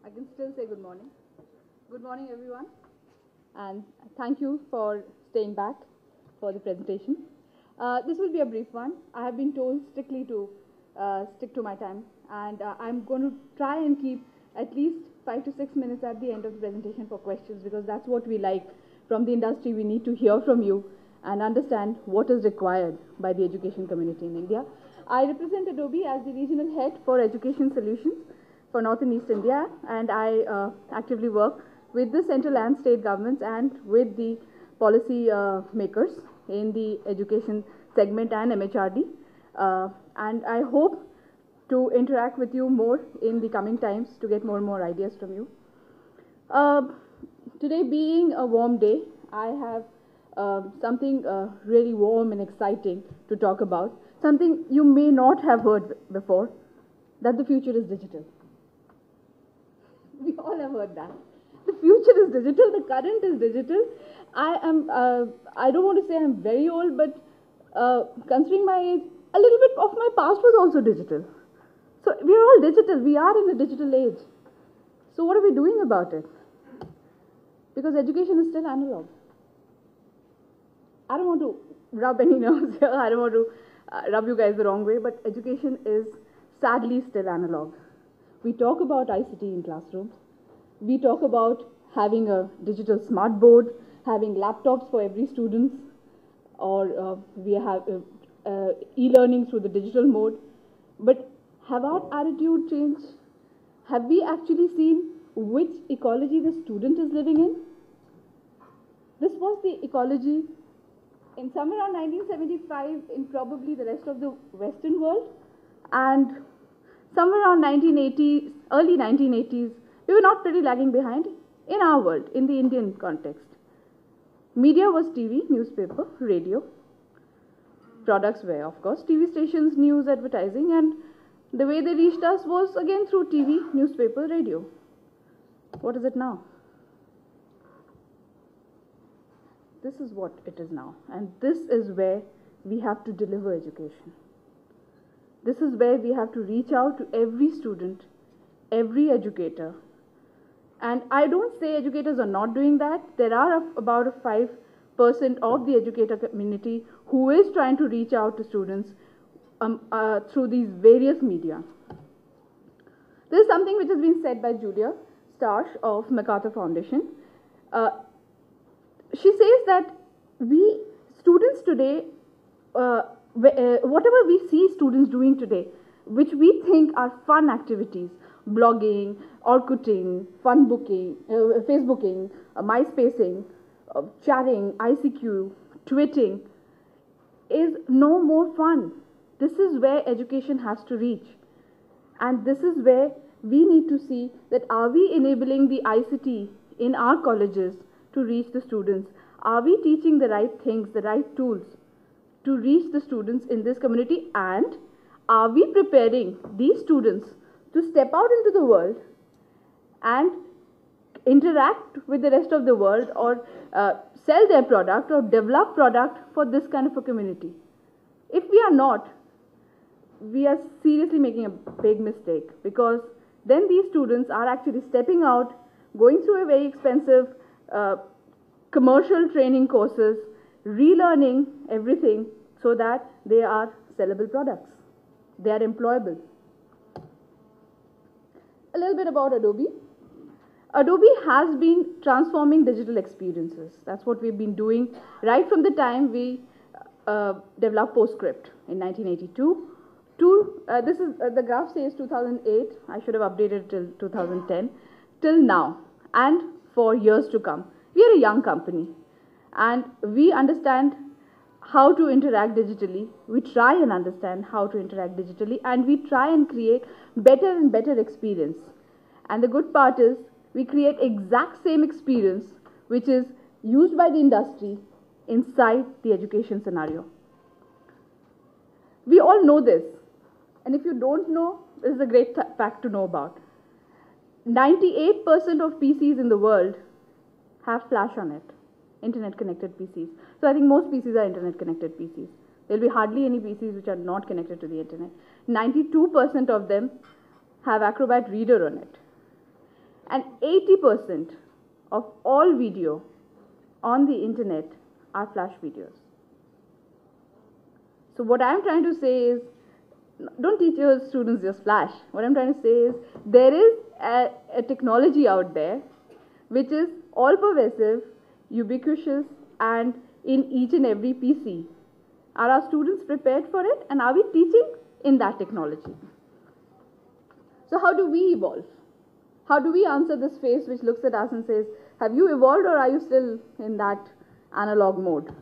I can still say good morning. Good morning, everyone. And thank you for staying back for the presentation. This will be a brief one. I have been told strictly to stick to my time. And I'm going to try and keep at least 5 to 6 minutes at the end of the presentation for questions, because that's what we like from the industry. We need to hear from you and understand what is required by the education community in India. I represent Adobe as the regional head for education solutions for North and East India, and I actively work with the central and state governments and with the policy makers in the education segment and MHRD. And I hope to interact with you more in the coming times to get more and more ideas from you. Today being a warm day, I have something really warm and exciting to talk about. Something you may not have heard before, that the future is digital. We all have heard that. The future is digital, the current is digital. I don't want to say I'm very old, but considering my age, a little bit of my past was also digital. So we are all digital, we are in a digital age. So what are we doing about it? Because education is still analog. I don't want to rub any nerves here, I don't want to rub you guys the wrong way, but education is sadly still analog. We talk about ICT in classrooms. We talk about having a digital smart board, having laptops for every student, or we have e-learning through the digital mode. But have our attitude changed? Have we actually seen which ecology the student is living in? This was the ecology in somewhere around 1975 in probably the rest of the Western world, and somewhere around 1980s, early 1980s, we were not pretty lagging behind in our world, in the Indian context. Media was TV, newspaper, radio. Products were, of course, TV stations, news, advertising, and the way they reached us was again through TV, newspaper, radio. What is it now? This is what it is now, and this is where we have to deliver education. This is where we have to reach out to every student, every educator. And I don't say educators are not doing that. There are about 5% of the educator community who is trying to reach out to students through these various media. This is something which has been said by Julia Starsh of MacArthur Foundation. She says that we students today, whatever we see students doing today, which we think are fun activities, blogging, Orkutting, fun booking, Facebooking, MySpacing, chatting, ICQ, tweeting, is no more fun. This is where education has to reach. And this is where we need to see that are we enabling the ICT in our colleges to reach the students? Are we teaching the right things, the right tools to reach the students in this community? And are we preparing these students to step out into the world and interact with the rest of the world, or sell their product or develop product for this kind of a community? If we are not, we are seriously making a big mistake, because then these students are actually stepping out, going through a very expensive commercial training courses, relearning everything so that they are sellable products. They are employable. A little bit about Adobe. Adobe has been transforming digital experiences. That's what we've been doing right from the time we developed PostScript in 1982. This is the graph says 2008. I should have updated till 2010, till now, and for years to come. We are a young company, and we understand how to interact digitally. We try and understand how to interact digitally, and we try and create better and better experience. And the good part is we create exact same experience which is used by the industry inside the education scenario. We all know this, and if you don't know, this is a great fact to know about. 98% of PCs in the world have flash on it, internet connected PCs. So I think most PCs are internet connected PCs. There will be hardly any PCs which are not connected to the internet. 92% of them have Acrobat Reader on it. And 80% of all video on the internet are flash videos. So what I'm trying to say is, don't teach your students just flash. What I'm trying to say is, there is a technology out there which is all pervasive, ubiquitous, and in each and every PC. Are our students prepared for it, and are we teaching in that technology? So how do we evolve? How do we answer this face which looks at us and says, have you evolved, or are you still in that analog mode?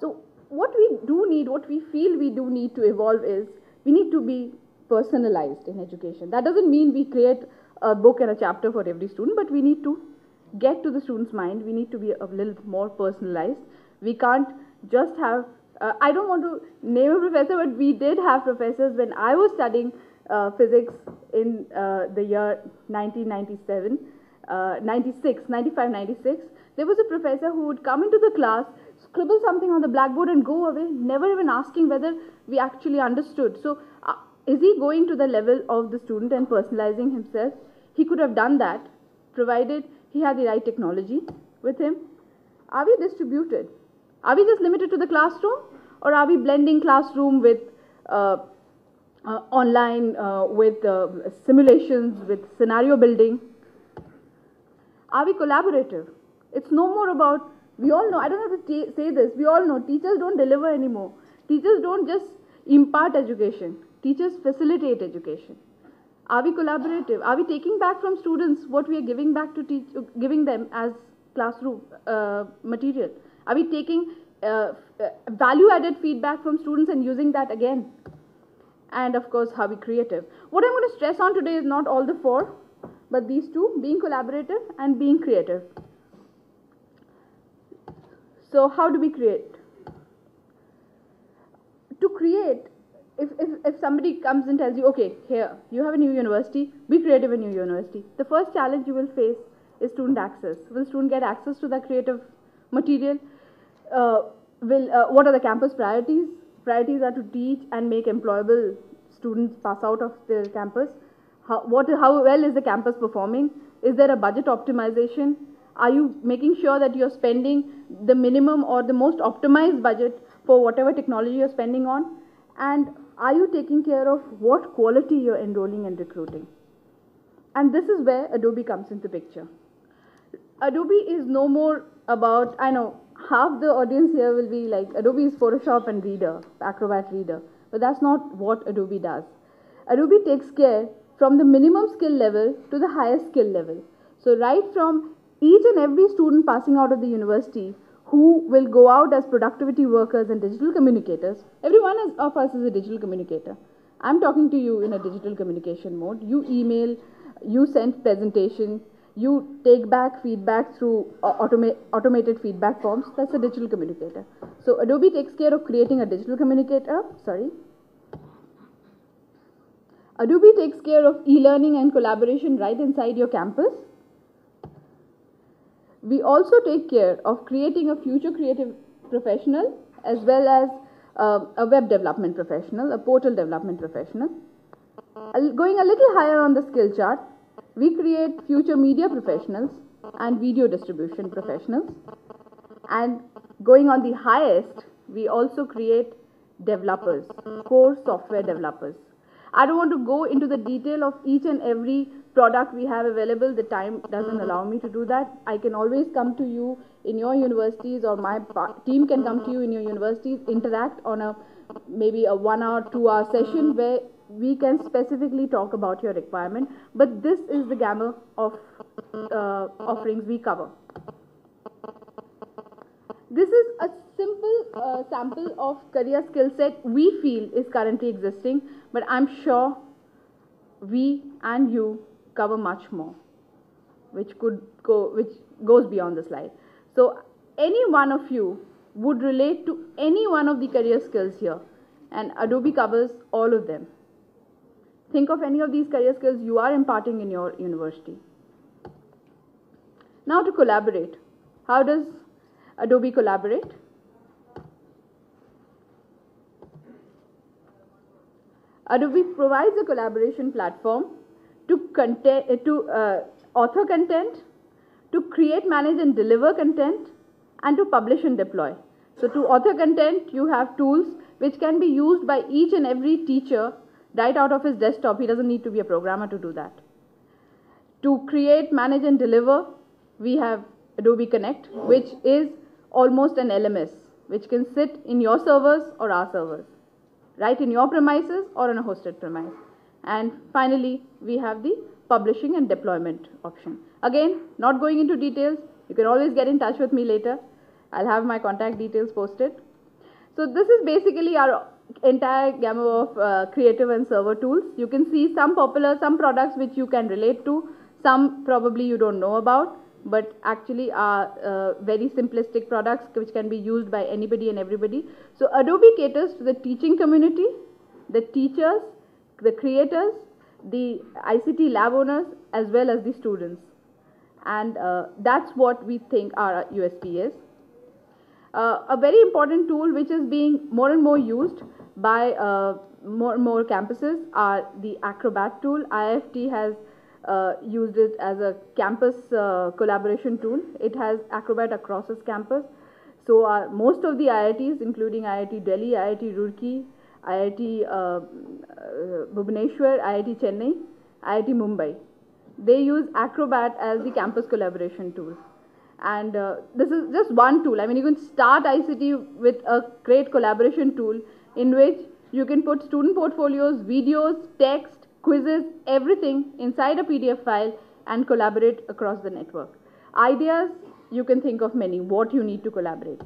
So what we do need, what we feel we do need to evolve is, we need to be personalized in education. That doesn't mean we create a book and a chapter for every student, but we need to get to the student's mind. We need to be a little more personalized. We can't just have, I don't want to name a professor, but we did have professors when I was studying physics in the year 1997, 95, 96. There was a professor who would come into the class, scribble something on the blackboard and go away, never even asking whether we actually understood. So is he going to the level of the student and personalizing himself? He could have done that, provided he had the right technology with him. Are we distributed? Are we just limited to the classroom, or are we blending classroom with online, with simulations, with scenario building? Are we collaborative? It's no more about, we all know, I don't have to say this, we all know teachers don't deliver anymore. Teachers don't just impart education. Teachers facilitate education. Are we collaborative? Are we taking back from students what we are giving back to giving them as classroom material? Are we taking value-added feedback from students and using that again? And of course, are we creative? What I'm going to stress on today is not all the four, but these two, being collaborative and being creative. So how do we create? To create, if somebody comes and tells you, okay, here, you have a new university, be creative in your university. The first challenge you will face is student access. Will student get access to that creative material? What are the campus priorities? Priorities are to teach and make employable students pass out of their campus. How well is the campus performing? Is there a budget optimization? Are you making sure that you're spending the minimum or the most optimized budget for whatever technology you're spending on? And are you taking care of what quality you're enrolling and recruiting? And this is where Adobe comes into picture. Adobe is no more about, I know half the audience here will be like, Adobe is Photoshop and Reader, Acrobat Reader, but that's not what Adobe does. Adobe takes care from the minimum skill level to the highest skill level. So right from each and every student passing out of the university who will go out as productivity workers and digital communicators, every one of us is a digital communicator. I'm talking to you in a digital communication mode. You email, you send presentation, you take back feedback through automated feedback forms. That's a digital communicator. So Adobe takes care of creating a digital communicator. Adobe takes care of e-learning and collaboration right inside your campus. We also take care of creating a future creative professional as well as a web development professional, a portal development professional. Going a little higher on the skill chart, we create future media professionals and video distribution professionals. And going on the highest, we also create developers, core software developers. I don't want to go into the detail of each and every product we have available. The time doesn't allow me to do that. I can always come to you in your universities, or my team can come to you in your universities, interact on maybe a 1 hour, 2 hour session where we can specifically talk about your requirement. But this is the gamut of offerings we cover. This is a simple sample of career skill set we feel is currently existing, but I'm sure we and you cover much more, which goes beyond the slide. So any one of you would relate to any one of the career skills here, and Adobe covers all of them. Think of any of these career skills you are imparting in your university. Now to collaborate. How does Adobe collaborate? Adobe provides a collaboration platform author content, to create, manage and deliver content, and to publish and deploy. So to author content, you have tools which can be used by each and every teacher right out of his desktop. He doesn't need to be a programmer to do that. To create, manage and deliver, we have Adobe Connect, which is almost an LMS, which can sit in your servers or our servers, right in your premises or on a hosted premise. And finally, we have the publishing and deployment option. Again, not going into details, you can always get in touch with me later. I'll have my contact details posted. So this is basically our entire gamut of creative and server tools. You can see some popular, some products which you can relate to, some probably you don't know about, but actually are very simplistic products which can be used by anybody and everybody. So Adobe caters to the teaching community, the teachers, the creators, the ICT lab owners, as well as the students. And that's what we think our USP is. A very important tool which is being more and more used by more and more campuses are the Acrobat tool. IIFT has used it as a campus collaboration tool. It has Acrobat across its campus. So most of the IITs, including IIT Delhi, IIT Roorkee, IIT Bhubaneswar, IIT Chennai, IIT Mumbai, they use Acrobat as the campus collaboration tool. And this is just one tool. I mean, you can start ICT with a great collaboration tool in which you can put student portfolios, videos, text, quizzes, everything inside a PDF file and collaborate across the network. Ideas, you can think of many, what you need to collaborate.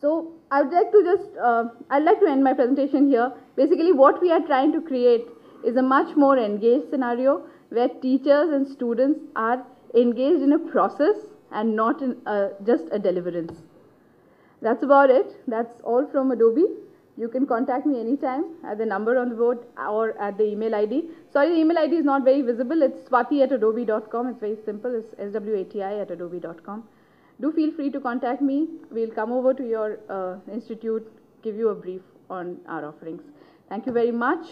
So I would like to I'd like to end my presentation here. Basically, what we are trying to create is a much more engaged scenario where teachers and students are engaged in a process and not in just a deliverance. That's about it. That's all from Adobe. You can contact me anytime at the number on the board or at the email ID. Sorry, the email ID is not very visible. It's swati@adobe.com. It's very simple. It's swati@adobe.com. Do feel free to contact me. We'll come over to your institute, give you a brief on our offerings. Thank you very much.